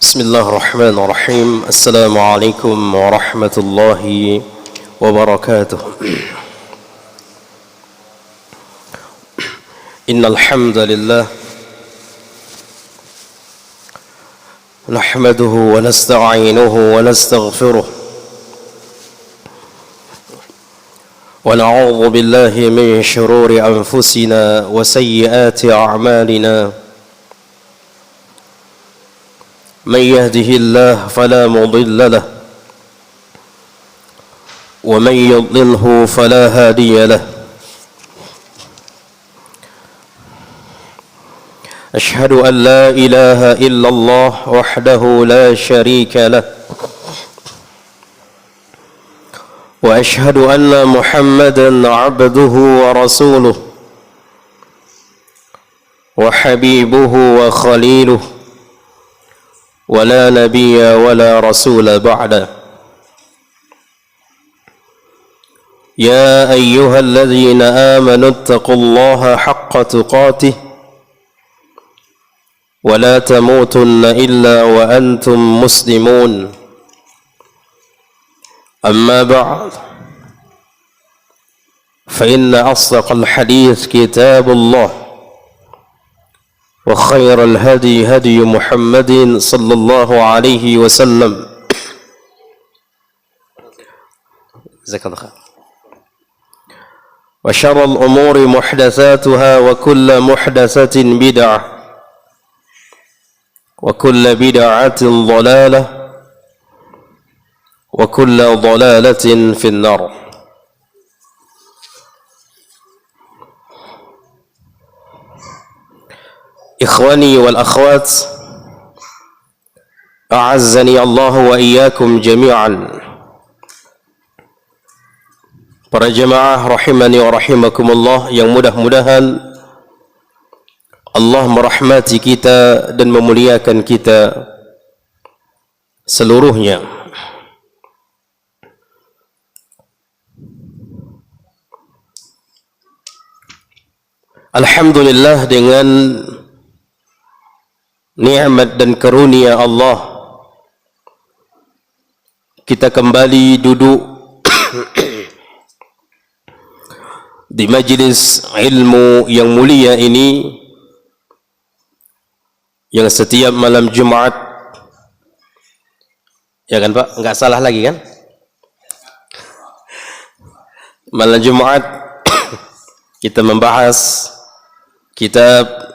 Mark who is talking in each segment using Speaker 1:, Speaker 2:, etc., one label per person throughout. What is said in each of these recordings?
Speaker 1: بسم الله الرحمن الرحيم. السلام عليكم ورحمة الله وبركاته. إن الحمد لله نحمده ونستعينه ونستغفره ونعوذ بالله من شرور أنفسنا وسيئات أعمالنا. من يهده الله فلا مضل له ومن يضلله فلا هادي له. أشهد أن لا إله إلا الله وحده لا شريك له وأشهد أن محمدا عبده ورسوله وحبيبه وخليله ولا نبي ولا رسول بعده. يا أيها الذين آمنوا اتقوا الله حق تقاته ولا تموتن إلا وأنتم مسلمون. أما بعد فإن أصدق الحديث كتاب الله وخير الهدي هدي محمد صلى الله عليه وسلم وشر الأمور محدثاتها وكل محدثة بدعة وكل بدعة ضلالة وكل ضلالة في النار. Ikhwani wal akhwat, a'azzani Allah wa iyyakum jami'an. Para jemaah rahimani wa rahimakumullah, yang mudah-mudahan Allah merahmati kita dan memuliakan kita seluruhnya. Alhamdulillah, dengan nikmat dan karunia Allah kita kembali duduk di majlis ilmu yang mulia ini, yang setiap malam Jumat, ya kan Pak? Enggak salah lagi kan? Malam Jumat kita membahas kitab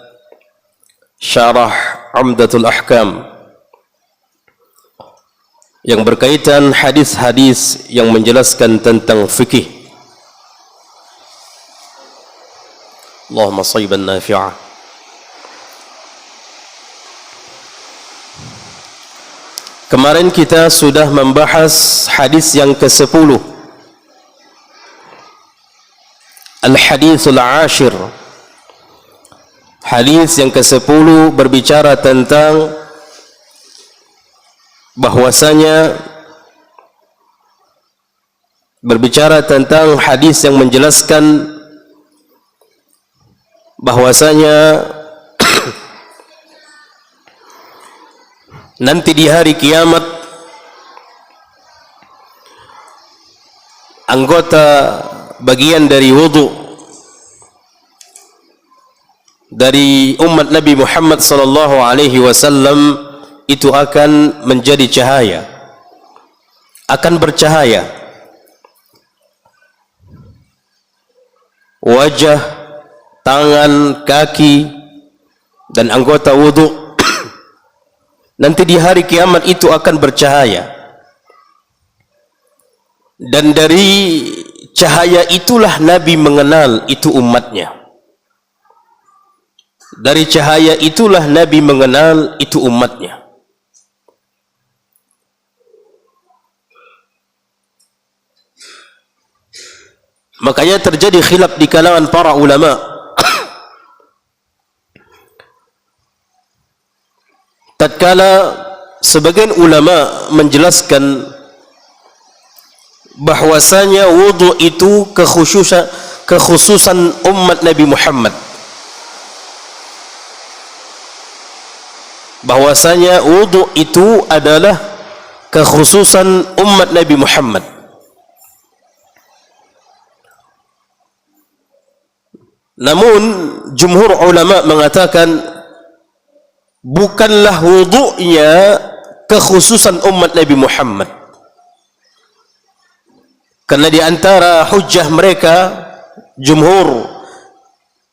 Speaker 1: Syarah Umdatul Ahkam yang berkaitan hadis-hadis yang menjelaskan tentang fikih. Allahumma shayban nafi'ah. Kemarin kita sudah membahas hadis yang ke-10, Al-Hadithul Ashir. Hadis yang ke-10 berbicara tentang hadis yang menjelaskan bahwasanya nanti di hari kiamat anggota bagian dari wudu dari umat Nabi Muhammad sallallahu alaihi wasallam itu akan menjadi cahaya, akan bercahaya. Wajah, tangan, kaki dan anggota wudu nanti di hari kiamat itu akan bercahaya. Dan dari cahaya itulah Nabi mengenal itu umatnya. Dari cahaya itulah Nabi mengenal itu umatnya. Makanya terjadi khilaf di kalangan para ulama. Tatkala sebagian ulama menjelaskan bahwasanya wudu itu kekhususan umat Nabi Muhammad. bahwasanya wudu itu adalah kekhususan umat Nabi Muhammad. Namun jumhur ulama mengatakan bukanlah wudu'nya kekhususan umat Nabi Muhammad, karena di antara hujjah mereka jumhur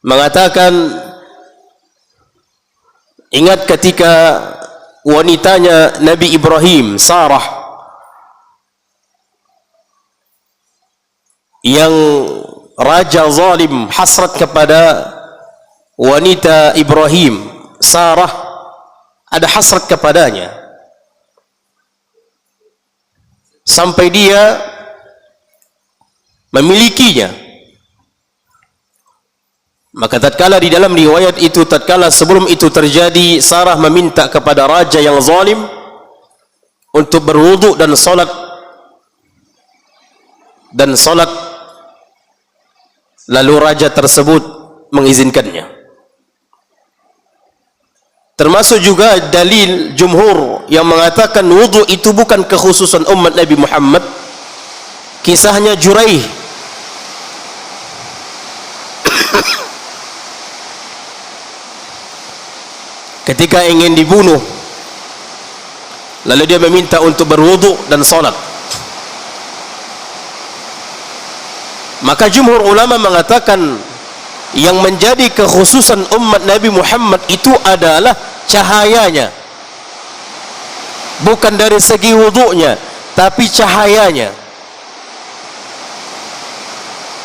Speaker 1: mengatakan, ingat ketika wanitanya Nabi Ibrahim, Sarah, yang raja zalim hasrat kepada wanita Ibrahim, Sarah ada hasrat kepadanya sampai dia memilikinya. Maka tatkala di dalam riwayat itu, tatkala sebelum itu terjadi, Sarah meminta kepada raja yang zalim untuk berwudu dan salat, lalu raja tersebut mengizinkannya. Termasuk juga dalil jumhur yang mengatakan wudu itu bukan kekhususan umat Nabi Muhammad, kisahnya Juraih ketika ingin dibunuh, lalu dia meminta untuk berwudu dan salat. Maka jumhur ulama mengatakan yang menjadi kekhususan umat Nabi Muhammad itu adalah cahayanya, bukan dari segi wudunya, tapi cahayanya.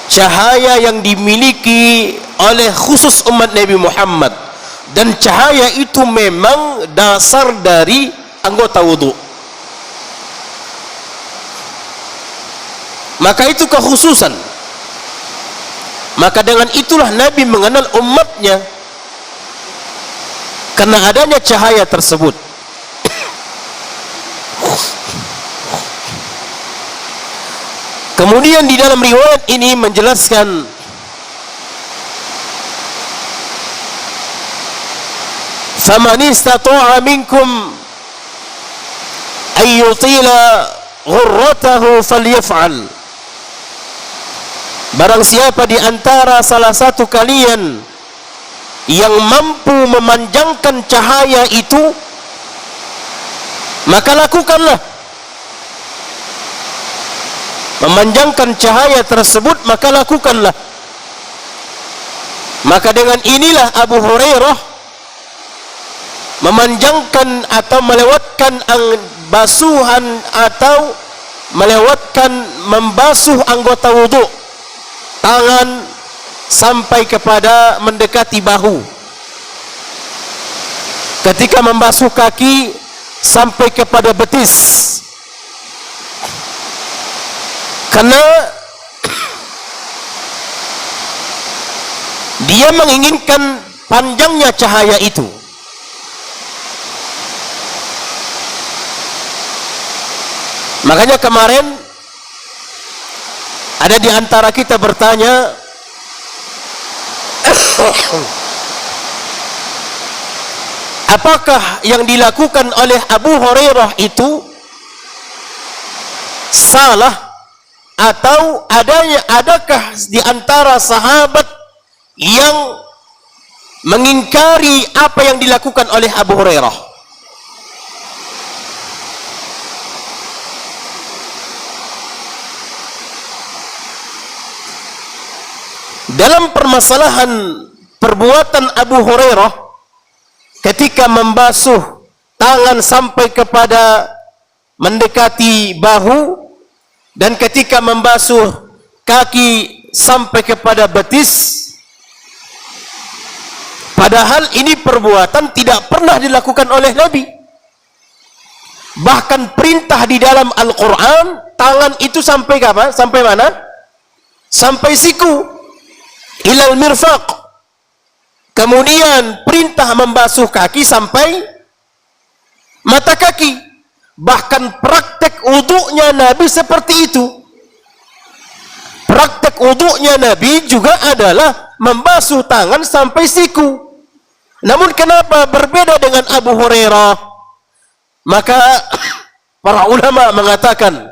Speaker 1: Cahaya yang dimiliki oleh khusus umat Nabi Muhammad, dan cahaya itu memang dasar dari anggota wudu. Maka itu kekhususan. Maka dengan itulah Nabi mengenal umatnya, karena adanya cahaya tersebut. Kemudian di dalam riwayat ini menjelaskan faman istata'a minkum ayyutila ghurratahu falyaf'al. Barang siapa di antara salah satu kalian yang mampu memanjangkan cahaya itu, maka lakukanlah. Memanjangkan cahaya tersebut, maka lakukanlah. Maka dengan inilah Abu Hurairah memanjangkan atau melewatkan basuhan atau melewatkan membasuh anggota wudu, tangan sampai kepada mendekati bahu. Ketika membasuh kaki sampai kepada betis. Karena dia menginginkan panjangnya cahaya itu. Makanya kemarin ada di antara kita bertanya, apakah yang dilakukan oleh Abu Hurairah itu salah, atau adakah di antara sahabat yang mengingkari apa yang dilakukan oleh Abu Hurairah? Dalam permasalahan perbuatan Abu Hurairah ketika membasuh tangan sampai kepada mendekati bahu, dan ketika membasuh kaki sampai kepada betis, padahal ini perbuatan tidak pernah dilakukan oleh Nabi. Bahkan perintah di dalam Al-Quran, tangan itu sampai kapan? Sampai mana? Sampai siku, ilal mirfaq. Kemudian perintah membasuh kaki sampai mata kaki. Bahkan praktek wudunya Nabi seperti itu. Praktek wudunya Nabi juga adalah membasuh tangan sampai siku. Namun kenapa berbeda dengan Abu Hurairah? Maka para ulama mengatakan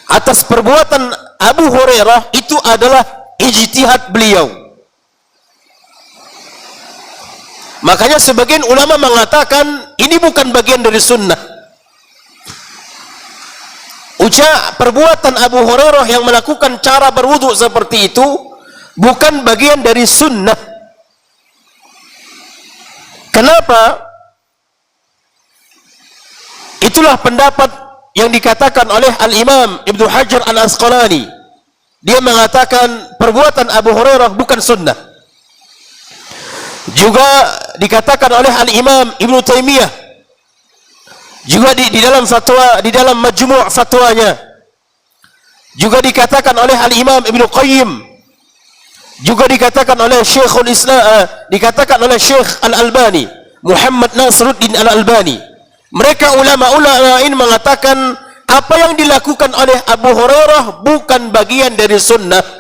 Speaker 1: atas perbuatan Abu Hurairah itu adalah ijtihad beliau. Makanya sebagian ulama mengatakan ini bukan bagian dari sunnah. Perbuatan Abu Hurairah yang melakukan cara berwudu seperti itu bukan bagian dari sunnah. Kenapa? Itulah pendapat yang dikatakan oleh Al-Imam Ibnu Hajar Al-Asqalani. Dia mengatakan perbuatan Abu Hurairah bukan sunnah. Juga dikatakan oleh Al-Imam Ibnu Taimiyah, juga di dalam fatwa, di dalam majmu' fatwanya, juga dikatakan oleh Al-Imam Ibnu Qayyim, juga dikatakan oleh Syekhul Islam, dikatakan oleh Syekh Al-Albani, Muhammad Nasiruddin Al-Albani. Mereka ulama-ulama ini mengatakan apa yang dilakukan oleh Abu Hurairah bukan bagian dari sunnah.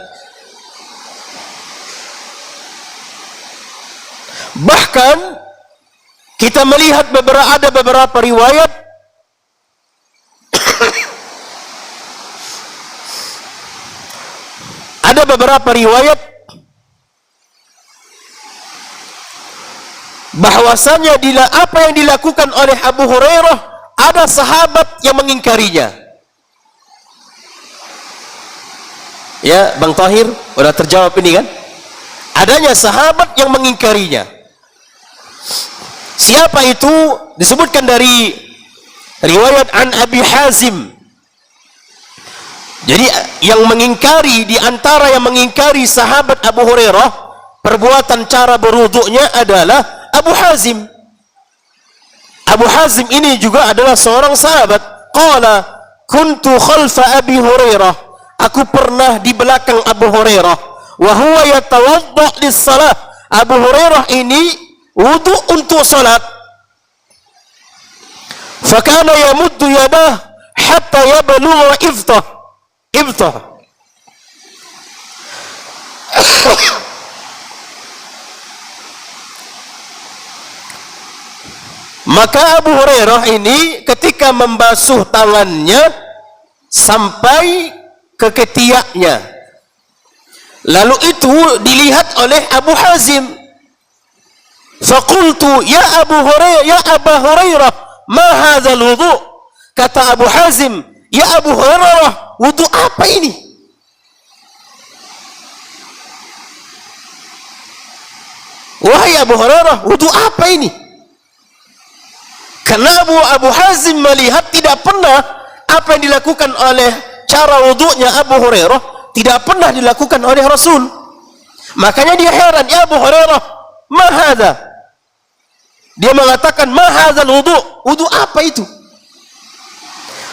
Speaker 1: Bahkan kita melihat ada beberapa riwayat ada beberapa riwayat bahwasanya apa yang dilakukan oleh Abu Hurairah ada sahabat yang mengingkarinya. Ya, Bang Tahir, udah terjawab ini kan? Adanya sahabat yang mengingkarinya. Siapa itu? Disebutkan dari riwayat an Abi Hazim. Jadi yang mengingkari, di antara yang mengingkari sahabat Abu Hurairah perbuatan cara berwuduknya adalah Abu Hazim. Abu Hazim ini juga adalah seorang sahabat. Qala kuntu khalfa Abi Hurairah, aku pernah di belakang Abu Hurairah, wa huwa yatawadda lis-salah. Abu Hurairah ini wudu untuk salat. Fakana yamuddu yadah hatta yablugha iftah. Maka Abu Hurairah ini ketika membasuh tangannya sampai ke ketiaknya, lalu itu dilihat oleh Abu Hazim. Faqultu ya Abu Hurairah, ya Abu Hurairah, ma hadzal wudu? Kata Abu Hazim, ya Abu Hurairah, wudu apa ini? Wahai Abu Hurairah, wudu apa ini? Karena Abu Hazim melihat tidak pernah apa yang dilakukan oleh cara wudunya Abu Hurairah tidak pernah dilakukan oleh Rasul. Makanya dia heran, ya Abu Hurairah, ma hadza? Dia mengatakan, ma hadzal wudu? Wudu apa itu?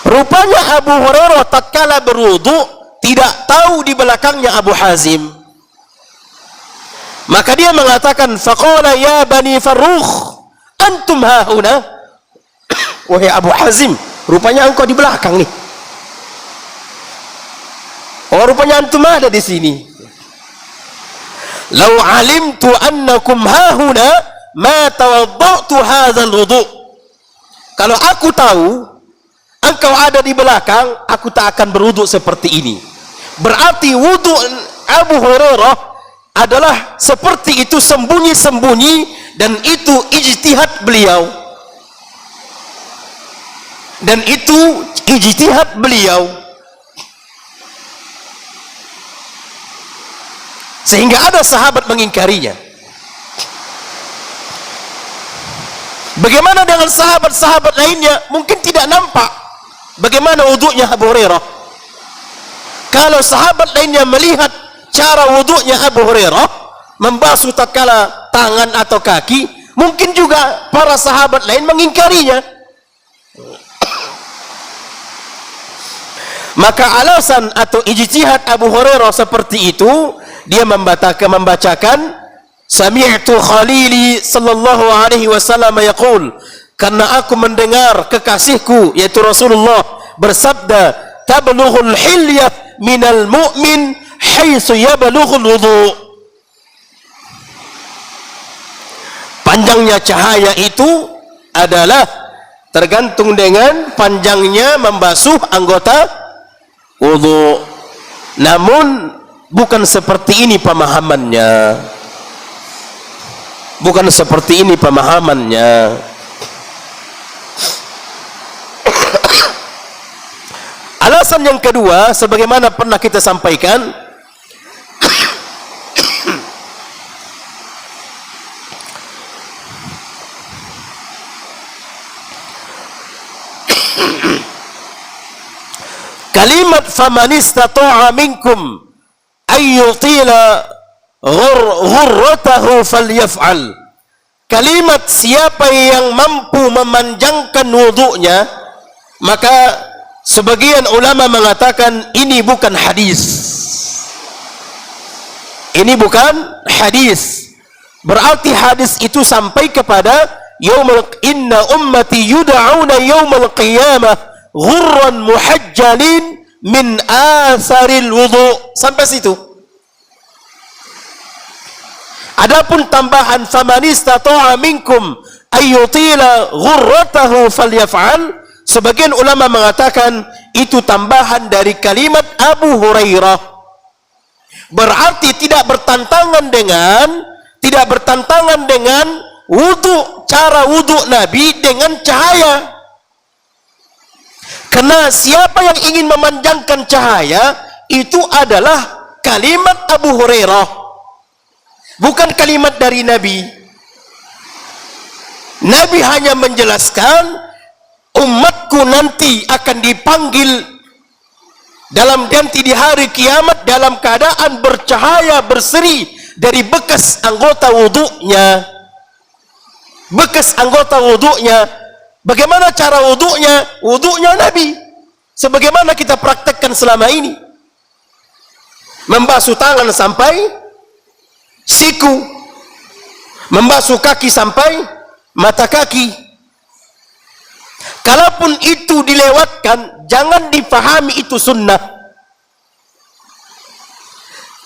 Speaker 1: Rupanya Abu Hurairah tatkala berwudu tidak tahu di belakangnya Abu Hazim. Maka dia mengatakan, faqala ya Bani Farrukh, antum hahuna? Wahai Abu Hazim, rupanya engkau di belakang nih. Oh, rupanya antum ada di sini. Lau alimtu annakum hahuna ma tawaddatu hadzal wudu. Kalau aku tahu engkau ada di belakang, aku tak akan berwudu seperti ini. Berarti wudu Abu Hurairah adalah seperti itu, sembunyi-sembunyi, dan itu ijtihad beliau. Dan itu ijtihad beliau. Sehingga ada sahabat mengingkarinya. Bagaimana dengan sahabat-sahabat lainnya? Mungkin tidak nampak bagaimana wudunya Abu Hurairah. Kalau sahabat lainnya melihat cara wudunya Abu Hurairah, membasuh tatkala tangan atau kaki, mungkin juga para sahabat lain mengingkarinya. Maka alasan atau ijtihad Abu Hurairah seperti itu, dia membacakan sami'tu khalili sallallahu alaihi wasallam yaqul, karena aku mendengar kekasihku yaitu Rasulullah bersabda, tablughul hilyah minal mu'min haitsu yablughul wudu. Panjangnya cahaya itu adalah tergantung dengan panjangnya membasuh anggota wudu. Namun bukan seperti ini pemahamannya. Bukan seperti ini pemahamannya. Alasan yang kedua, sebagaimana pernah kita sampaikan, kalimat faman istata'a minkum ayyutila ghurratahu falyaf'al. Kalimat siapa yang mampu memanjangkan wudunya, maka sebagian ulama mengatakan ini bukan hadis. Ini bukan hadis. Berarti hadis itu sampai kepada inna ummati yud'auna yaumal qiyamah ghurran muhajjalin min atharil wudu. Sampai situ. Adapun tambahan faman istata'a minkum ayyutila ghurratahu falyaf'al, sebagian ulama mengatakan itu tambahan dari kalimat Abu Hurairah. Berarti tidak bertentangan dengan wudu, cara wudu Nabi dengan cahaya. Karena siapa yang ingin memanjangkan cahaya itu adalah kalimat Abu Hurairah, bukan kalimat dari Nabi. Nabi hanya menjelaskan umatku nanti akan dipanggil di hari kiamat dalam keadaan bercahaya berseri dari bekas anggota wudunya. Bekas anggota wudunya. Bagaimana cara wudunya? Wudunya Nabi, sebagaimana kita praktekkan selama ini. Membasuh tangan sampai siku, membasuh kaki sampai mata kaki. Kalaupun itu dilewatkan, jangan difahami itu sunnah.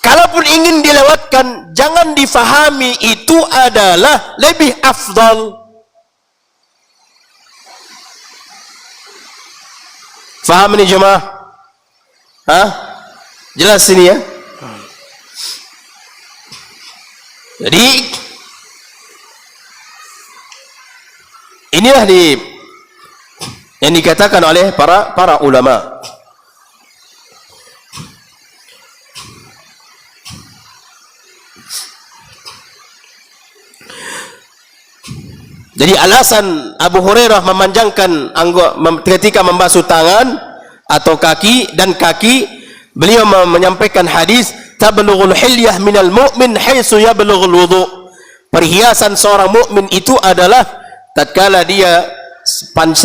Speaker 1: Kalaupun ingin dilewatkan, jangan difahami itu adalah lebih afdal. Faham ini jemaah? Hah? Jelas ini ya? Jadi inilah yang dikatakan oleh para ulama. Jadi alasan Abu Hurairah memanjangkan ketika membasuh tangan atau kaki dan kaki, beliau menyampaikan hadis tablughul hilyah minal mu'min haitsu yablughul wudu. Perhiasan seorang mukmin itu adalah tatkala dia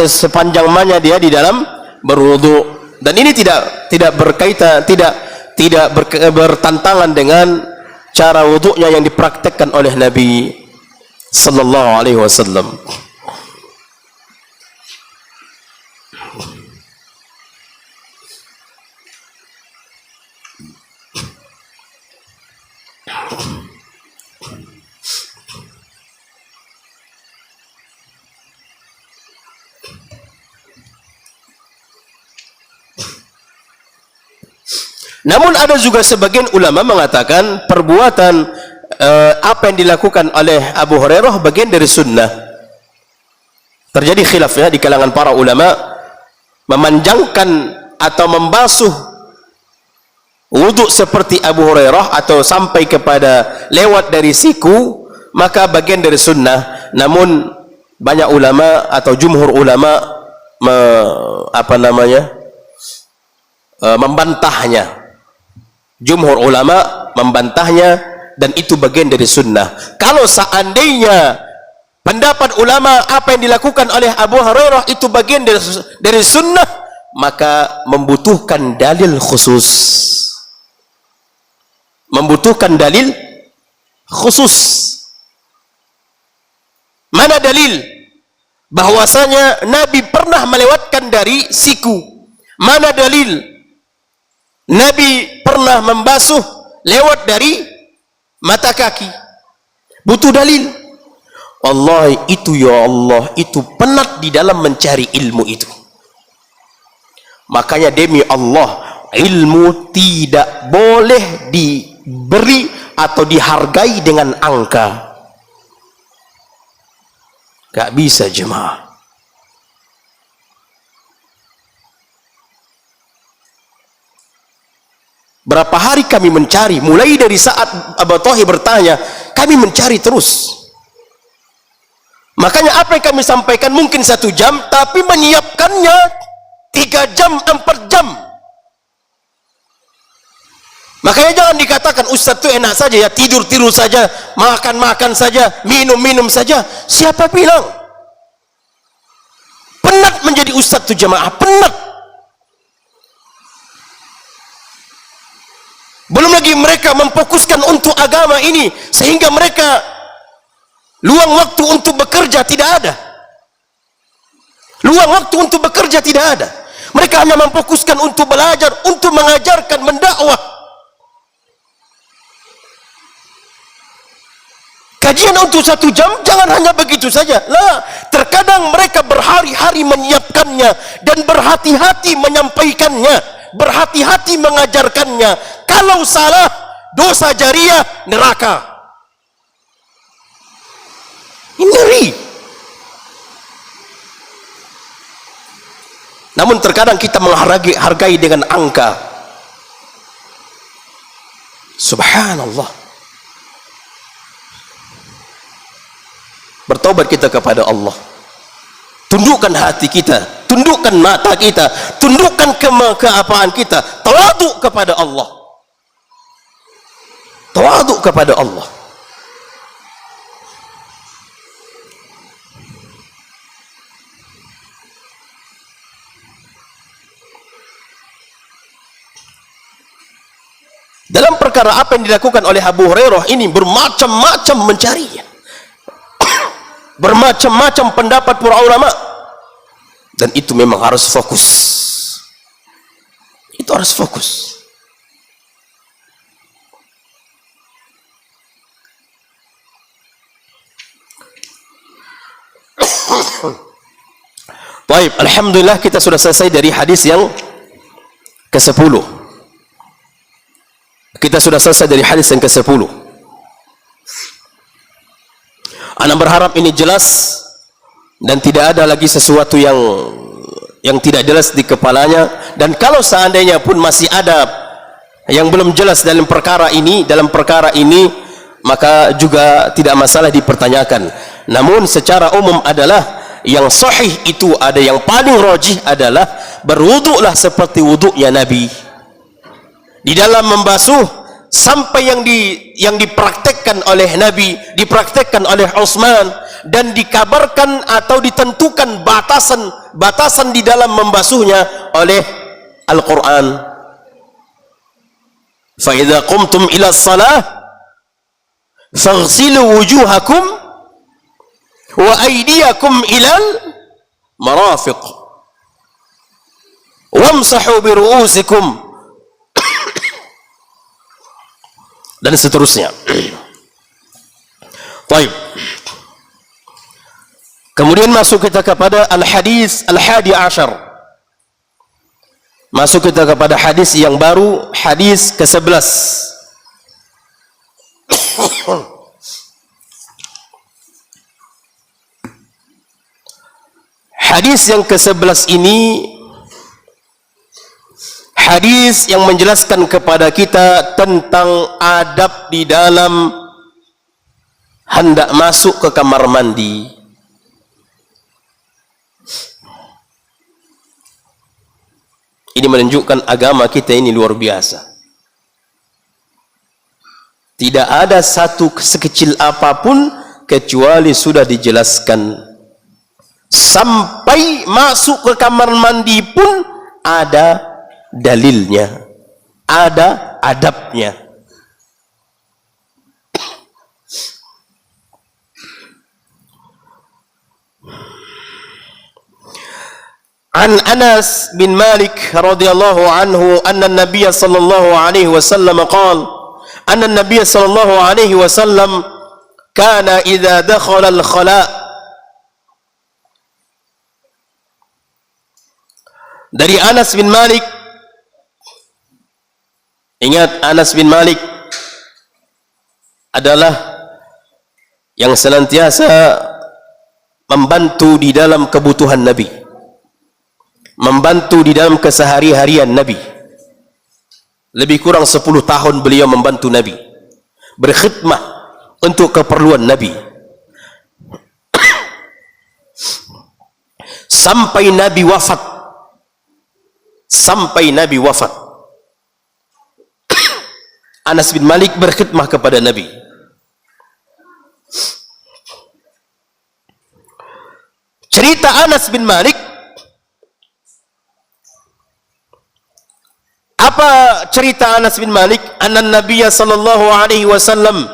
Speaker 1: sepanjang mana dia di dalam berwudu. Dan ini tidak berkaitan, tidak bertentangan dengan cara wudunya yang dipraktekkan oleh Nabi sallallahu alaihi wasallam. Namun ada juga sebagian ulama mengatakan perbuatan apa yang dilakukan oleh Abu Hurairah bagian dari sunnah. Terjadi khilaf ya di kalangan para ulama, memanjangkan atau membasuh wudhu seperti Abu Hurairah atau sampai kepada lewat dari siku, maka bagian dari sunnah. Namun banyak ulama atau jumhur ulama membantahnya. Jumhur ulama membantahnya, dan itu bagian dari sunnah. Kalau seandainya pendapat ulama apa yang dilakukan oleh Abu Hurairah itu bagian dari sunnah, maka membutuhkan dalil khusus. Membutuhkan dalil khusus. Mana dalil bahwasanya Nabi pernah melewatkan dari siku? Mana dalil Nabi pernah membasuh lewat dari mata kaki? Butuh dalil. Allah itu, ya Allah, itu penat di dalam mencari ilmu itu. Makanya demi Allah, ilmu tidak boleh diberi atau dihargai dengan angka. Gak bisa jemaah. Berapa hari kami mencari, mulai dari saat Abu Tauhi bertanya, kami mencari terus. Makanya apa yang kami sampaikan mungkin 1 jam, tapi menyiapkannya 3 jam, 4 jam. Makanya jangan dikatakan Ustaz itu enak saja ya, tidur-tidur saja, makan-makan saja, minum-minum saja. Siapa bilang? Penat menjadi Ustaz itu jemaah, penat. Belum lagi mereka memfokuskan untuk agama ini, sehingga mereka luang waktu untuk bekerja tidak ada. Luang waktu untuk bekerja tidak ada. Mereka hanya memfokuskan untuk belajar, untuk mengajarkan, mendakwah. Kajian untuk 1 jam, jangan hanya begitu saja. Lah, terkadang mereka berhari-hari menyiapkannya dan berhati-hati menyampaikannya, berhati-hati mengajarkannya. Kalau salah, dosa jariah, neraka. Ini ngeri. Namun terkadang kita menghargai dengan angka. Subhanallah. Bertobat kita kepada Allah. Tundukkan hati kita, tundukkan mata kita, tundukkan keapaan kita, tawaduk kepada Allah. Tawaduk kepada Allah. Dalam perkara apa yang dilakukan oleh Abu Hurairah ini, bermacam-macam mencarinya. Bermacam-macam pendapat para ulama. Dan itu memang harus fokus. Itu harus fokus. Baik, alhamdulillah kita sudah selesai dari hadis yang ke-10. Kita sudah selesai dari hadis yang ke-10. Ana berharap ini jelas dan tidak ada lagi sesuatu yang tidak jelas di kepalanya. Dan kalau seandainya pun masih ada yang belum jelas dalam perkara ini, maka juga tidak masalah dipertanyakan. Namun secara umum adalah yang sahih itu, ada yang paling rajih adalah berwuduklah seperti wuduknya Nabi. Di dalam membasuh sampai yang dipraktekkan oleh Nabi, dipraktekkan oleh Utsman, dan dikabarkan atau ditentukan batasan di dalam membasuhnya oleh Al-Quran. Fa idza qumtum ila shalah faghsilu wujuhakum wa aydiyakum ilal marafiq wamsahu bi ru'usikum, dan seterusnya. Baik. Kemudian masuk kita kepada al-hadis al-hadi ashar. Masuk kita kepada hadis yang baru, hadis ke-11. Hadis yang ke-11 ini hadis yang menjelaskan kepada kita tentang adab di dalam hendak masuk ke kamar mandi. Ini menunjukkan agama kita ini luar biasa. Tidak ada satu sekecil apapun kecuali sudah dijelaskan. Sampai masuk ke kamar mandi pun ada dalilnya, ada adabnya. An Anas bin Malik radhiyallahu anhu anna an-nabiy sallallahu alaihi wasallam qala anna an-nabiy sallallahu alaihi wasallam kana idza dakhala al-khala. Dari Anas bin Malik, ingat Anas bin Malik adalah yang senantiasa membantu di dalam kebutuhan Nabi, membantu di dalam kesehari-harian Nabi. Lebih kurang 10 tahun beliau membantu Nabi, berkhidmah untuk keperluan Nabi, sampai Nabi wafat. Sampai Nabi wafat, Anas bin Malik berkhidmah kepada Nabi. Cerita Anas bin Malik, apa cerita Anas bin Malik? Anna Nabiya sallallahu alaihi wasallam,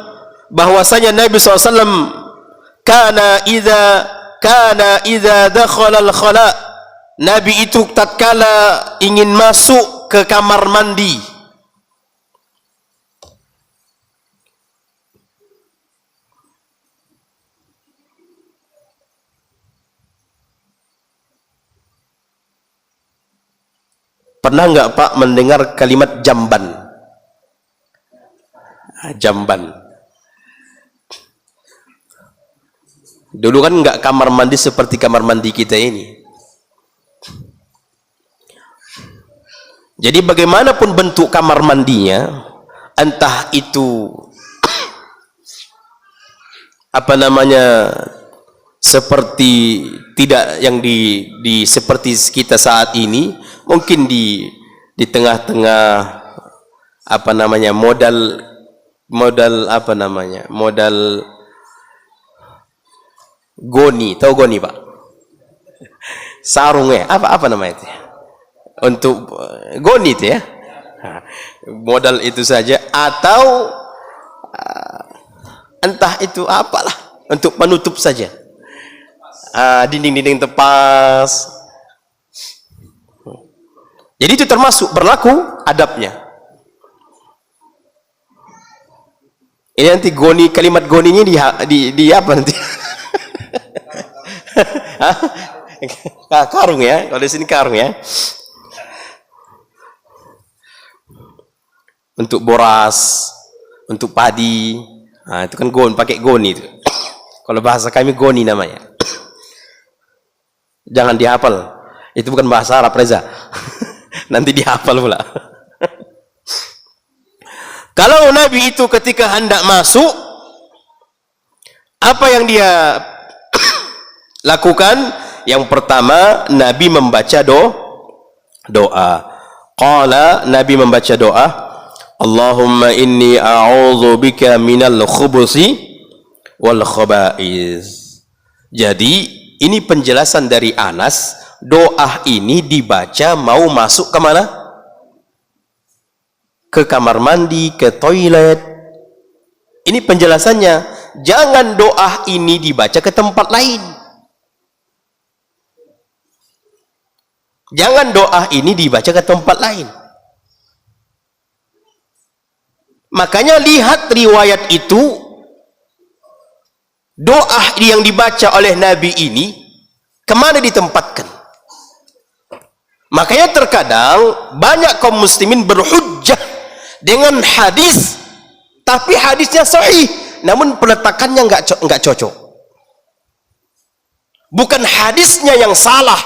Speaker 1: bahwasanya Nabi SAW kana idza dakhala al-khala, Nabi itu tatkala ingin masuk ke kamar mandi, pernah enggak Pak mendengar kalimat jamban? Jamban. Dulu kan enggak kamar mandi seperti kamar mandi kita ini. Jadi bagaimanapun bentuk kamar mandinya, entah itu apa namanya, seperti tidak yang di seperti kita saat ini, mungkin di tengah-tengah apa namanya, modal apa namanya, modal goni, tahu goni Pak? Sarungnya apa namanya itu? Untuk goni itu ya, modal itu saja, atau entah itu apalah, untuk penutup saja, dinding-dinding tepas. Jadi itu termasuk berlaku adabnya. Ini nanti goni, kalimat goninya di apa nanti? Karung ya, kalau di sini karung ya. Untuk boras, untuk padi, nah, itu kan pakai goni itu. Kalau bahasa kami goni namanya. Jangan dihafal, itu bukan bahasa Arab Reza. Nanti dihafal pula. Kalau Nabi itu ketika hendak masuk, apa yang dia lakukan? Yang pertama, Nabi membaca doa. Qala, Nabi membaca doa, Allahumma inni a'udzu bika minal khubusi wal khaba'is. Jadi ini penjelasan dari Anas, doa ini dibaca mau masuk ke mana? Ke kamar mandi, ke toilet. Ini penjelasannya. Jangan doa ini dibaca ke tempat lain. Jangan doa ini dibaca ke tempat lain. Makanya lihat riwayat itu, doa yang dibaca oleh Nabi ini kemana ditempatkan. Makanya terkadang banyak kaum muslimin berhujjah dengan hadis, tapi hadisnya sahih, namun peletakannya enggak cocok. Bukan hadisnya yang salah,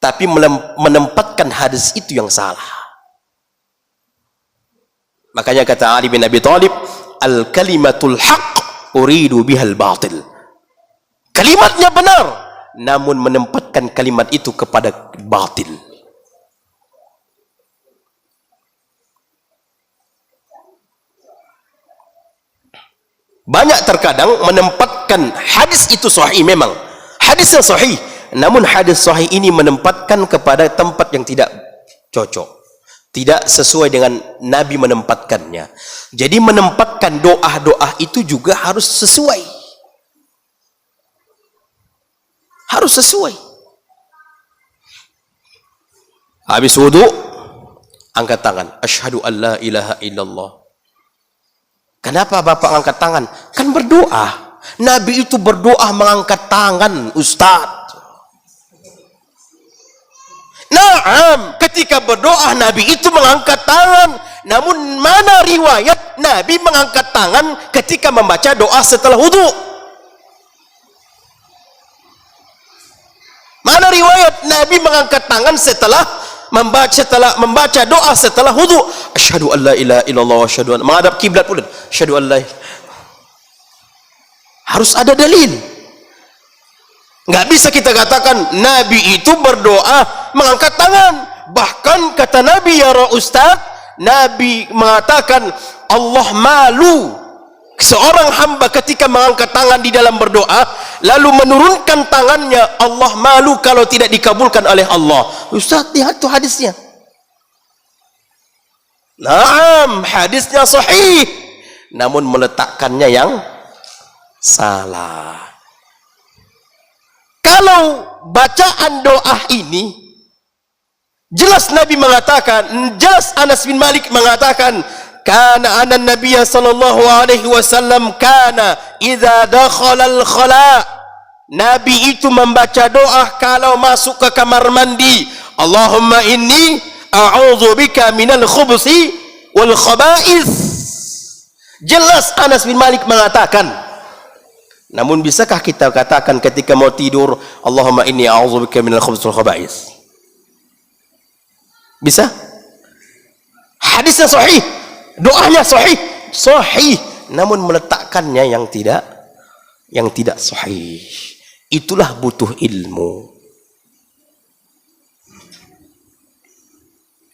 Speaker 1: tapi menempatkan hadis itu yang salah. Makanya kata Ali bin Abi Thalib, al-kalimatul haqq uridu bihal batil. Kalimatnya benar, namun menempatkan kalimat itu kepada batil. Banyak terkadang menempatkan hadis itu sahih, memang hadisnya sahih, namun hadis sahih ini menempatkan kepada tempat yang tidak cocok, tidak sesuai dengan Nabi menempatkannya. Jadi menempatkan doa-doa itu juga harus sesuai, harus sesuai. Habis wudu, angkat tangan, asyhadu an la ilaha illallah. Kenapa Bapak angkat tangan? Kan berdoa. Nabi itu berdoa mengangkat tangan, Ustaz. Naam, ketika berdoa Nabi itu mengangkat tangan. Namun mana riwayat Nabi mengangkat tangan ketika membaca doa setelah wudu? Mana riwayat Nabi mengangkat tangan setelah membaca doa setelah wudu? Asyhadu an la ilaha illallah wa asyhadu an, menghadap kiblat pula. Asyhadu an la, harus ada dalil. Enggak bisa kita katakan Nabi itu berdoa mengangkat tangan. Bahkan kata Nabi, ya Ustaz, Nabi mengatakan Allah malu seorang hamba ketika mengangkat tangan di dalam berdoa lalu menurunkan tangannya, Allah malu kalau tidak dikabulkan oleh Allah. Ustaz, lihat tu hadisnya. Naam, hadisnya sahih, namun meletakkannya yang salah. Kalau bacaan doa ini jelas Nabi mengatakan, jelas Anas bin Malik mengatakan, kana anan nabiyya sallallahu alaihi wasallam kana idza dakhala al-khala, Nabi itu membaca doa kalau masuk ke kamar mandi, Allahumma inni a'udzubika minal khubusi wal khaba'ith. Jelas Anas bin Malik mengatakan. Namun bisakah kita katakan ketika mau tidur, Allahumma inni a'udzubika minal khubusi wal khaba'ith? Bisa? Hadisnya sahih, doanya sahih, sahih, namun meletakkannya yang tidak sahih. Itulah butuh ilmu.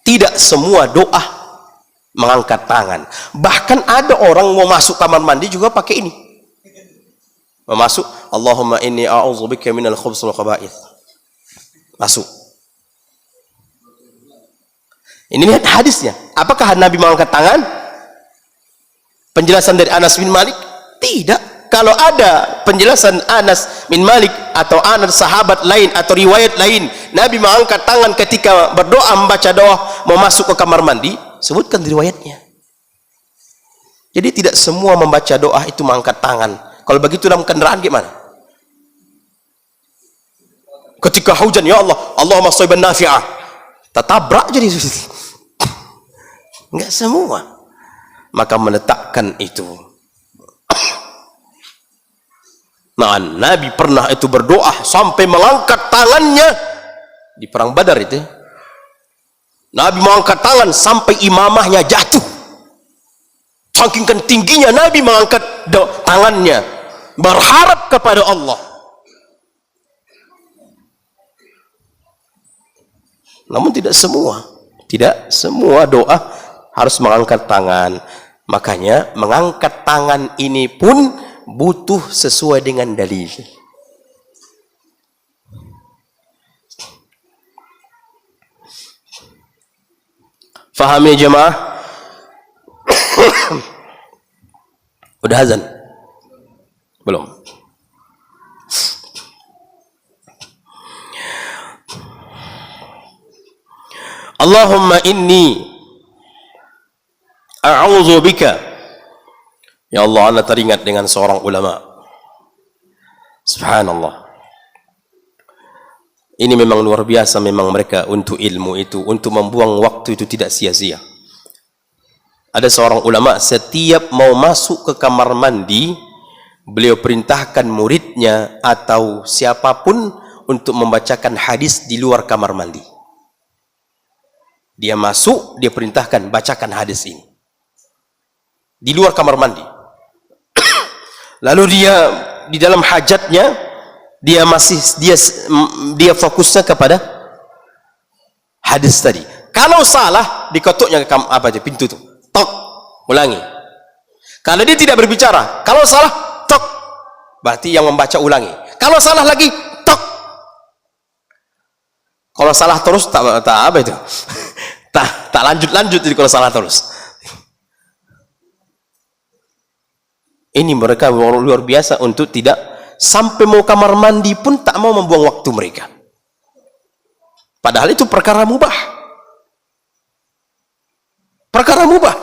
Speaker 1: Tidak semua doa mengangkat tangan. Bahkan ada orang mau masuk kamar mandi juga pakai ini. Masuk, Allahumma inni a'udzubika minal khubusi wal khaba'ith. Masuk. Ini lihat hadisnya. Apakah Nabi mengangkat tangan? Penjelasan dari Anas bin Malik? Tidak. Kalau ada penjelasan Anas bin Malik atau Anas sahabat lain atau riwayat lain, Nabi mengangkat tangan ketika berdoa, membaca doa, mau masuk ke kamar mandi, sebutkan riwayatnya. Jadi tidak semua membaca doa itu mengangkat tangan. Kalau begitu dalam kendaraan gimana? Ketika hujan, ya Allah, Allahumma shayban nafi'ah, tertabrak jadi. Enggak semua. Maka meletakkan itu. Nah, Nabi pernah itu berdoa sampai mengangkat tangannya di perang Badar itu. Nabi mengangkat tangan sampai imamahnya jatuh. Saking tingginya Nabi mengangkat tangannya, berharap kepada Allah. Namun tidak semua doa harus mengangkat tangan. Makanya mengangkat tangan ini pun butuh sesuai dengan dalil. Faham ya jemaah? Udah azan? Belum? Allahumma inni a'udzubika. Ya Allah, ana teringat dengan seorang ulama. Subhanallah. Ini memang luar biasa, memang mereka untuk ilmu itu, untuk membuang waktu itu tidak sia-sia. Ada seorang ulama, setiap mau masuk ke kamar mandi, beliau perintahkan muridnya atau siapapun untuk membacakan hadis di luar kamar mandi. Dia masuk, dia perintahkan bacakan hadis ini di luar kamar mandi. Lalu dia di dalam hajatnya dia dia fokusnya kepada hadis tadi. Kalau salah, diketuknya ke pintu itu, tok, ulangi. Kalau dia tidak berbicara, kalau salah, tok, berarti yang membaca ulangi. Kalau salah lagi, tok. Kalau salah terus tak apa itu? tak lanjut jadi kalau salah terus. Ini mereka luar biasa untuk tidak sampai mau kamar mandi pun tak mau membuang waktu mereka. Padahal itu perkara mubah. Perkara mubah.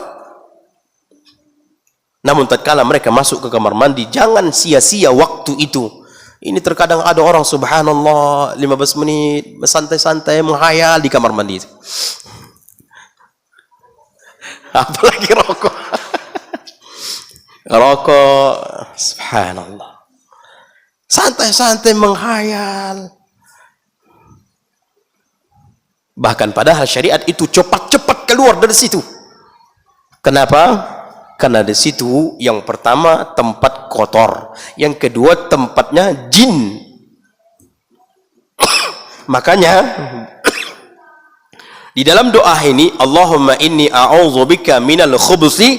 Speaker 1: Namun tatkala mereka masuk ke kamar mandi, jangan sia-sia waktu itu. Ini terkadang ada orang subhanallah 15 menit santai-santai menghayal di kamar mandi itu. Apalagi rokok. Rokok, subhanallah. Santai-santai menghayal. Bahkan padahal syariat itu cepat-cepat keluar dari situ. Kenapa? Karena di situ yang pertama tempat kotor, yang kedua tempatnya jin. Makanya di dalam doa ini, Allahumma inni a'udzubika minal khubusi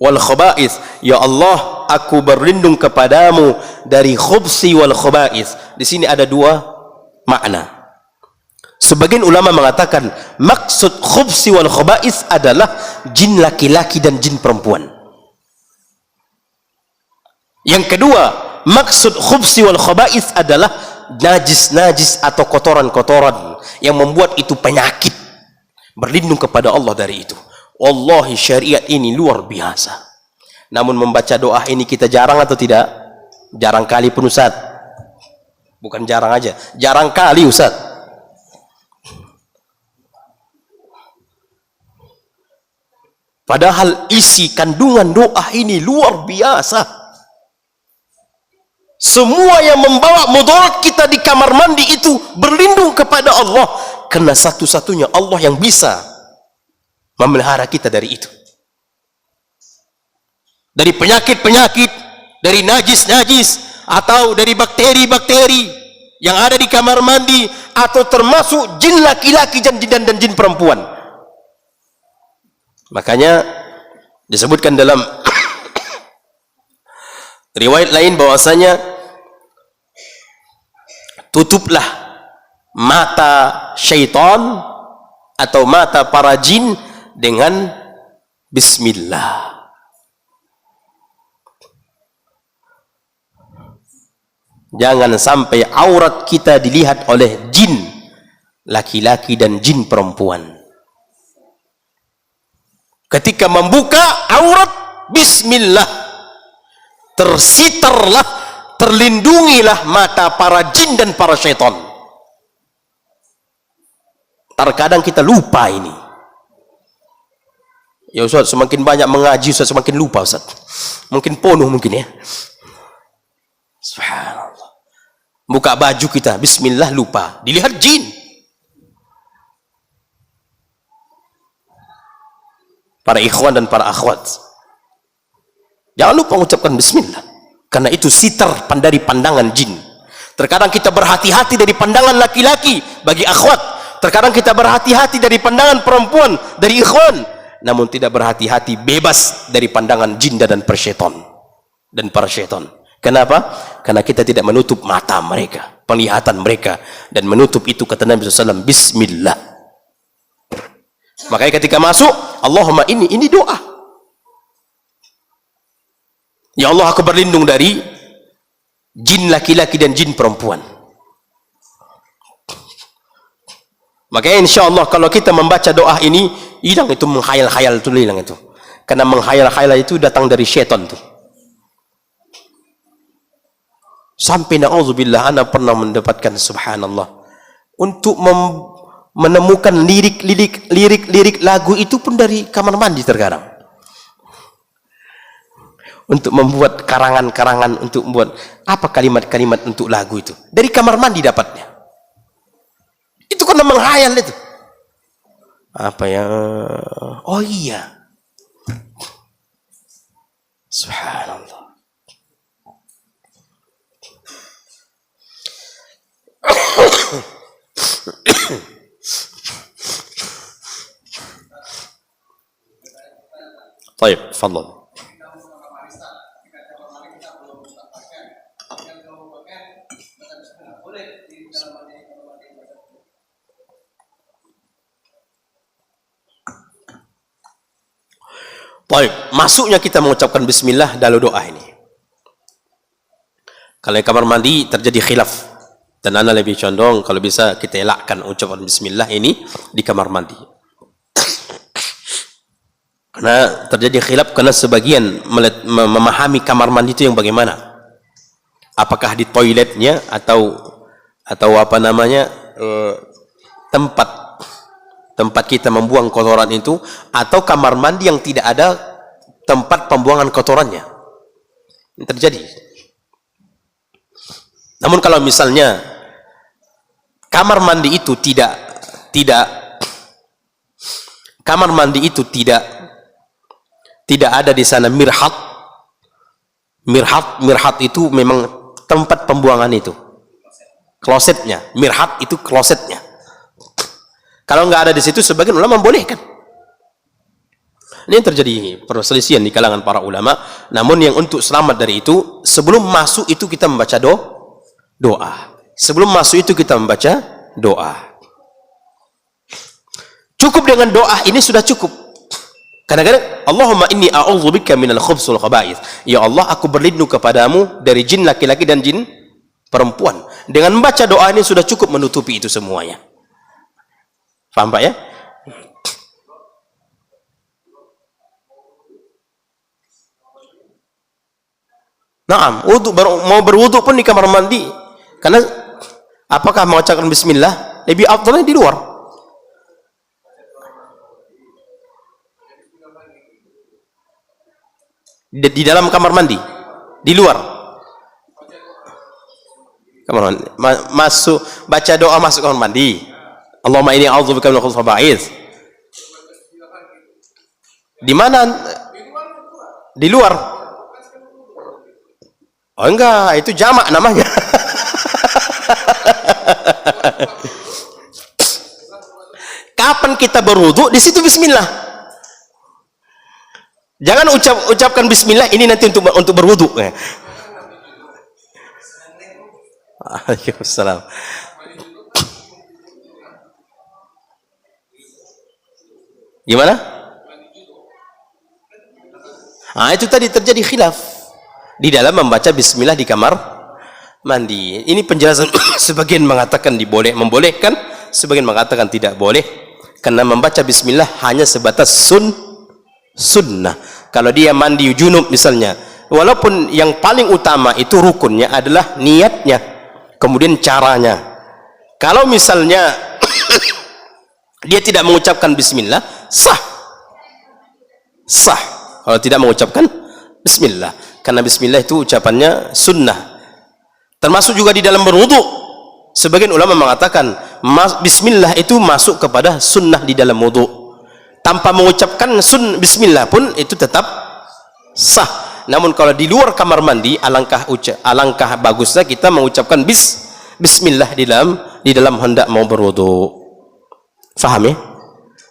Speaker 1: wal khaba'is. Ya Allah, aku berlindung kepadamu dari khubsi wal khaba'is. Di sini ada dua makna. Sebagian ulama mengatakan maksud khubsi wal khaba'is adalah jin laki-laki dan jin perempuan. Yang kedua, maksud khubsi wal khaba'is adalah najis-najis atau kotoran-kotoran yang membuat itu penyakit. Berlindung kepada Allah dari itu. Wallahi syariat ini luar biasa. Namun membaca doa ini kita jarang atau tidak? Jarang kali pun Ustaz. Bukan jarang aja, jarang kali Ustaz. Padahal isi kandungan doa ini luar biasa. Semua yang membawa mudarat kita di kamar mandi itu berlindung kepada Allah. Karena satu-satunya Allah yang bisa memelihara kita dari itu. Dari penyakit-penyakit, dari najis-najis, atau dari bakteri-bakteri yang ada di kamar mandi, atau termasuk jin laki-laki dan jin perempuan. Makanya disebutkan dalam riwayat lain bahwasanya tutuplah mata syaitan atau mata para jin dengan bismillah. Jangan sampai aurat kita dilihat oleh jin laki-laki dan jin perempuan. Ketika membuka aurat, bismillah, tersitarlah, terlindungilah mata para jin dan para syaitan. Terkadang kita lupa ini. Ya Ustaz, semakin banyak mengaji Ustaz, semakin lupa Ustaz. Mungkin penuh mungkin ya. Subhanallah. Buka baju kita, bismillah, lupa. Dilihat jin. Para ikhwan dan para akhwat, jangan lupa mengucapkan bismillah, karena itu sitar dari pandangan jin. Terkadang kita berhati-hati dari pandangan laki-laki bagi akhwat, terkadang kita berhati-hati dari pandangan perempuan dari ikhwan, namun tidak berhati-hati bebas dari pandangan jin dan persyaitan dan para syaitan. Kenapa? Karena kita tidak menutup mata mereka, penglihatan mereka, dan menutup itu kata Nabi SAW, bismillah. Makanya ketika masuk, Allahumma ini doa. Ya Allah, aku berlindung dari jin laki-laki dan jin perempuan. Makanya insya Allah kalau kita membaca doa ini, hilang itu menghayal-hayal itu, hilang itu. Karena menghayal-hayal itu datang dari syaitan tuh. Sampai na'udzubillah, ana pernah mendapatkan subhanallah, untuk menemukan lirik lagu itu pun dari kamar mandi terkadang. Untuk membuat karangan-karangan, untuk membuat apa kalimat-kalimat untuk lagu itu, dari kamar mandi dapatnya. Itu karena menghayal itu. Apa ya? Oh iya. Subhanallah. Baik, tafadhal. Baik, masuknya kita mengucapkan bismillah dalam doa ini. Kalau di kamar mandi terjadi khilaf, dan ana lebih condong kalau bisa kita elakkan ucapan bismillah ini di kamar mandi. Karena terjadi khilaf karena sebagian memahami kamar mandi itu yang bagaimana? Apakah di toiletnya atau apa namanya tempat kita membuang kotoran itu, atau kamar mandi yang tidak ada tempat pembuangan kotorannya? Ini terjadi. Namun kalau misalnya kamar mandi itu tidak kamar mandi itu tidak ada di sana mirhat itu memang tempat pembuangan itu, klosetnya. Mirhat itu klosetnya. Kalau nggak ada di situ, sebagian ulama membolehkan. Ini yang terjadi perselisihan di kalangan para ulama. Namun yang untuk selamat dari itu, sebelum masuk itu kita membaca doa. Sebelum masuk itu kita membaca doa. Cukup dengan doa ini sudah cukup. Kadang-kadang Allahumma inni a'udzubika minal khubthil khaba'ith. Ya Allah, aku berlindung kepadamu dari jin laki-laki dan jin perempuan. Dengan membaca doa ini sudah cukup menutupi itu semuanya. Faham Pak ya? Naam, mau berwudu pun di kamar mandi. Karena apakah mengucapkan bismillah lebih afdalnya di luar? Di dalam kamar mandi, di luar kamar mandi, masuk baca doa masuk kamar mandi. Allahumma inni a'udzubika minal khubthil khaba'ith. Di mana? Di luar. Oh enggak, itu jamak namanya. Kapan kita berwudu, di situ bismillah. Jangan ucapkan bismillah ini nanti untuk berwudu. Waalaikumsalam. Gimana? Nah, itu tadi terjadi khilaf di dalam membaca bismillah di kamar mandi. Ini penjelasan. Sebagian mengatakan membolehkan, sebagian mengatakan tidak boleh, karena membaca bismillah hanya sebatas sunnah. Kalau dia mandi junub misalnya, walaupun yang paling utama itu rukunnya adalah niatnya, kemudian caranya. Kalau misalnya dia tidak mengucapkan bismillah, sah. Kalau tidak mengucapkan bismillah, karena bismillah itu ucapannya sunnah. Termasuk juga di dalam berwudu. Sebagian ulama mengatakan bismillah itu masuk kepada sunnah di dalam wudu. Tanpa mengucapkan bismillah pun itu tetap sah. Namun kalau di luar kamar mandi, alangkah bagusnya kita mengucapkan bismillah di dalam hendak mau berwudu. Faham ya?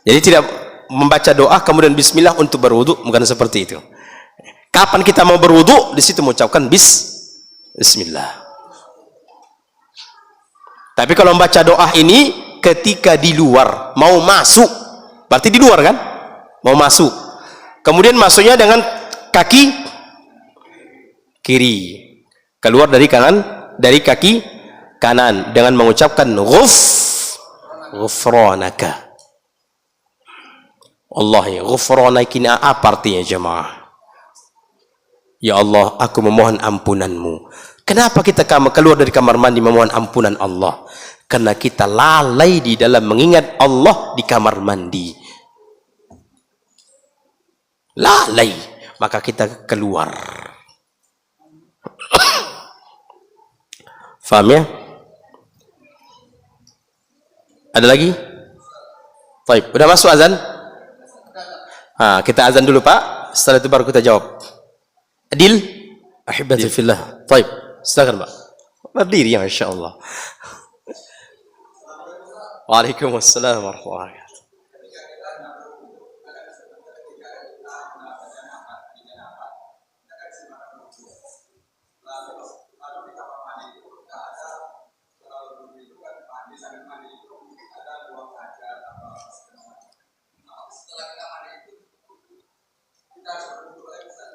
Speaker 1: Jadi tidak membaca doa kemudian bismillah untuk berwudu, bukan seperti itu. Kapan kita mau berwudu, di situ mengucapkan bismillah. Tapi kalau membaca doa ini ketika di luar mau masuk, berarti di luar kan? Mau masuk. Kemudian masuknya dengan kaki kiri. Keluar dari kaki kanan dengan mengucapkan ghufranaka. Wallahi, ghufranaka ini apa artinya jemaah? Ya Allah, aku memohon ampunanmu. Kenapa kita keluar dari kamar mandi memohon ampunan Allah? Karena kita lalai di dalam mengingat Allah di kamar mandi. Lalai, maka kita keluar. Faham ya? Ada lagi? Baik, udah masuk azan? Kita azan dulu Pak, setelah itu baru kita jawab. Adil? Ahibati fillah. Baik, silakan Pak. Berdiri ya, Masya Allah. Waalaikumsalam warahmatullahi wabarakatuh.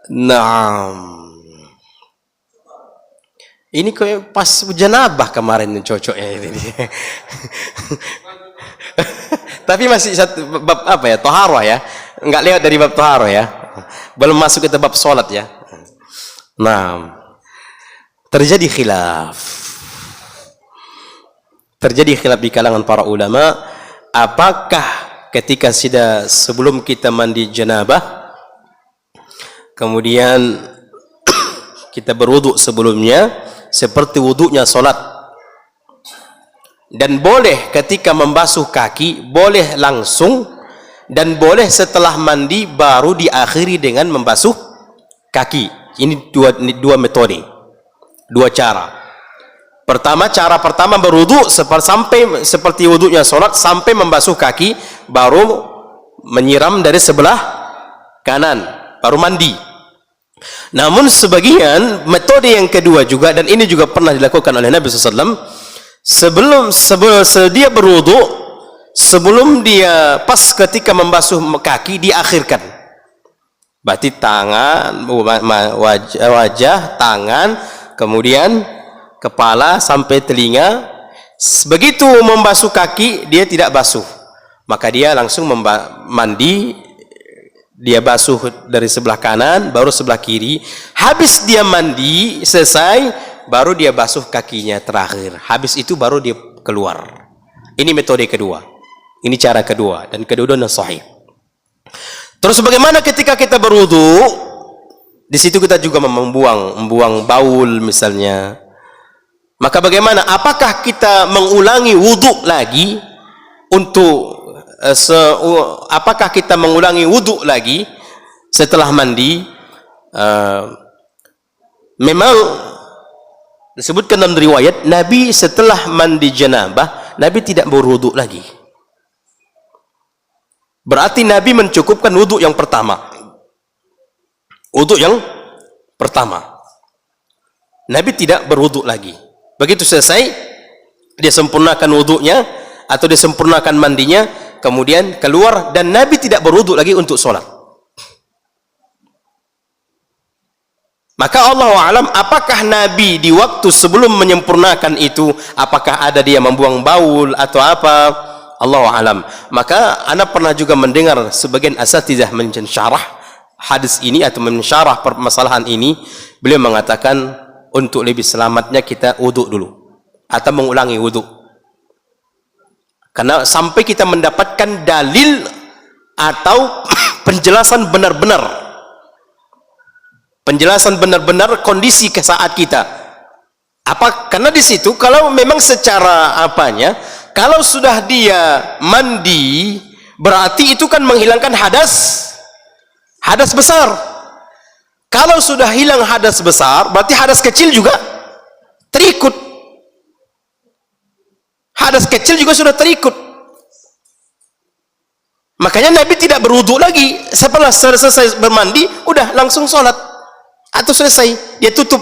Speaker 1: Naam. Ini kayak pas janabah kemarin cocoknya ini. Tapi masih satu bab apa ya? Toharah ya. Enggak lewat dari bab taharah ya. Belum masuk ke bab salat ya. Nah, terjadi khilaf. Terjadi khilaf di kalangan para ulama, apakah ketika sebelum kita mandi janabah kemudian kita berwuduk sebelumnya seperti wuduknya salat, dan boleh ketika membasuh kaki boleh langsung, dan boleh setelah mandi baru diakhiri dengan membasuh kaki. Ini dua metode, dua cara. Cara pertama berwuduk sampai seperti wuduknya salat sampai membasuh kaki, baru menyiram dari sebelah kanan, baru mandi. Namun sebagian metode yang kedua juga, dan ini juga pernah dilakukan oleh Nabi SAW, sebelum dia berwuduk, sebelum dia pas ketika membasuh kaki diakhirkan. Berarti tangan, wajah, tangan, kemudian kepala sampai telinga. Begitu membasuh kaki dia tidak basuh, maka dia langsung mandi. Dia basuh dari sebelah kanan, baru sebelah kiri. Habis dia mandi selesai, baru dia basuh kakinya terakhir. Habis itu baru dia keluar. Ini metode kedua. Ini cara kedua, dan kedua-duanya sahih. Terus bagaimana ketika kita berwudu? Di situ kita juga membuang baul misalnya. Maka bagaimana? Apakah kita mengulangi wudu lagi apakah kita mengulangi wudu lagi setelah mandi? Memang disebutkan dalam riwayat Nabi setelah mandi janabah Nabi tidak berwudu lagi. Berarti Nabi mencukupkan wudu yang pertama. Wudu yang pertama. Nabi tidak berwudu lagi. Begitu selesai dia sempurnakan wudunya atau dia sempurnakan mandinya, kemudian keluar, dan Nabi tidak berwudu lagi untuk sholat. Maka Allahu a'lam, apakah Nabi di waktu sebelum menyempurnakan itu, apakah ada dia membuang baul atau apa? Allahu a'lam. Maka ana pernah juga mendengar sebagian asatidzah mensyarah hadis ini atau mensyarah permasalahan ini, beliau mengatakan untuk lebih selamatnya kita wudu dulu atau mengulangi wudu. Karena sampai kita mendapatkan dalil atau penjelasan benar-benar kondisi ke saat kita. Karena di situ kalau memang secara kalau sudah dia mandi, berarti itu kan menghilangkan hadas besar. Kalau sudah hilang hadas besar, berarti hadas kecil juga terikut. Hadas kecil juga sudah terikut. Makanya Nabi tidak berwudu lagi. Setelah selesai bermandi, udah langsung sholat. Atau selesai, dia tutup.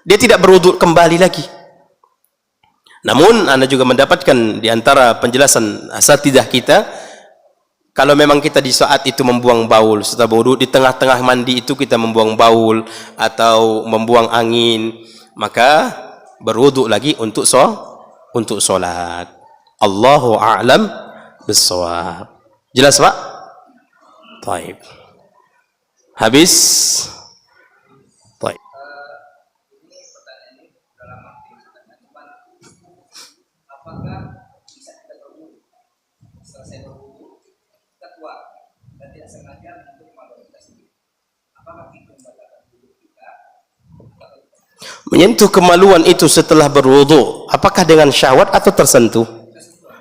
Speaker 1: Dia tidak berwudu kembali lagi. Namun, Anda juga mendapatkan di antara penjelasan asatidzah kita, kalau memang kita di saat itu membuang baul, setelah berwudu, di tengah-tengah mandi itu kita membuang baul atau membuang angin, maka berwudu lagi untuk sholat. Allahu a'lam bissawab. Jelas Pak? Baik. Habis. Baik.
Speaker 2: Ini pertanyaan ini dalam arti apakah bisa kita berwudu? Selesai berwudu, kita keluar dan tidak sengaja menyentuh kemaluan kita sendiri. Apakah itu membatalkan wudu kita?
Speaker 1: Menyentuh kemaluan itu setelah berwudu, apakah dengan syahwat atau tersentuh?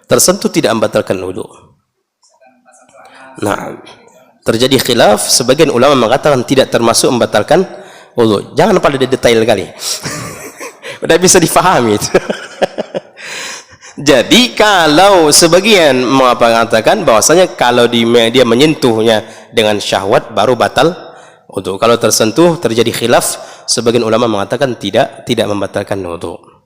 Speaker 1: Tersentuh tidak membatalkan wudu. Nah, terjadi khilaf, sebagian ulama mengatakan tidak termasuk membatalkan wudu. Jangan pada detail kali. Udah bisa difahami itu. Jadi kalau sebagian mengatakan bahwasanya kalau dia menyentuhnya dengan syahwat baru batal wudu. Kalau tersentuh terjadi khilaf, sebagian ulama mengatakan tidak membatalkan wudu.